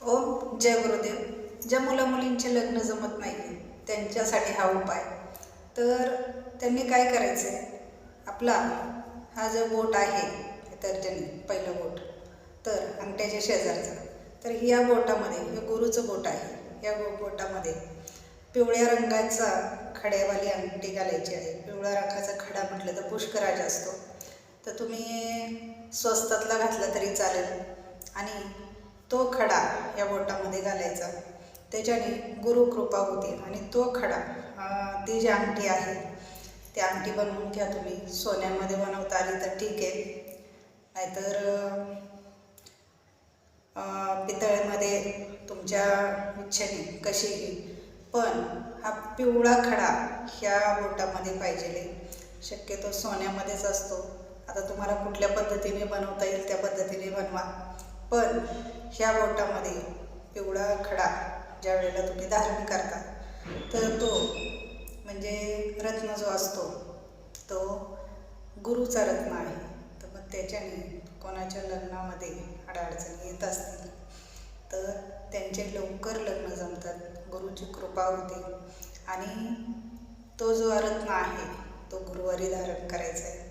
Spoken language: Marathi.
ओम जय गुरुदेव. ज्या मुलामुलींचे लग्न जमत नाही त्यांच्यासाठी हा उपाय. तर त्यांनी काय करायचं आहे, आपला हा जो बोट आहे तर्जनी पहिलं बोट, तर अंगठ्याच्या शेजारचा, तर या बोटामध्ये, हे गुरुचं बोट आहे, या बोटामध्ये पिवळ्या रंगाचा खड्यावाली अंगठी घालायची आहे. पिवळ्या रंगाचा खडा म्हटलं तर पुष्कराज असतो, तर तुम्ही स्वस्तातला घातला तरी चालेल. आणि तो खडा या बोटामध्ये घालायचा, त्याच्याने गुरुकृपा होते. आणि तो खडा, ती जी अंगठी आहे, ती अंगठी बनवून घ्या. तुम्ही सोन्यामध्ये बनवता आली तर ठीक आहे, नाहीतर पितळेमध्ये तुमच्या इच्छेने कशीही. पण हा पिवळा खडा ह्या बोटामध्ये पाहिजे. शक्यतो सोन्यामध्येच असतो. आता तुम्हाला कुठल्या पद्धतीने बनवता येईल त्या पद्धतीने बनवा, पण ह्या बोटामध्ये पिवळा खडा ज्या वेळेला तुम्ही धारण करता, तर तो म्हणजे रत्न जो असतो तो गुरुचा रत्न आहे. तर मग त्याच्याने कोणाच्या लग्नामध्ये अडचणी येत असतील तर त्यांचे लवकर लग्न जमतात, गुरुची कृपा होते. आणि तो जो रत्न आहे तो गुरुवारी धारण करायचा आहे.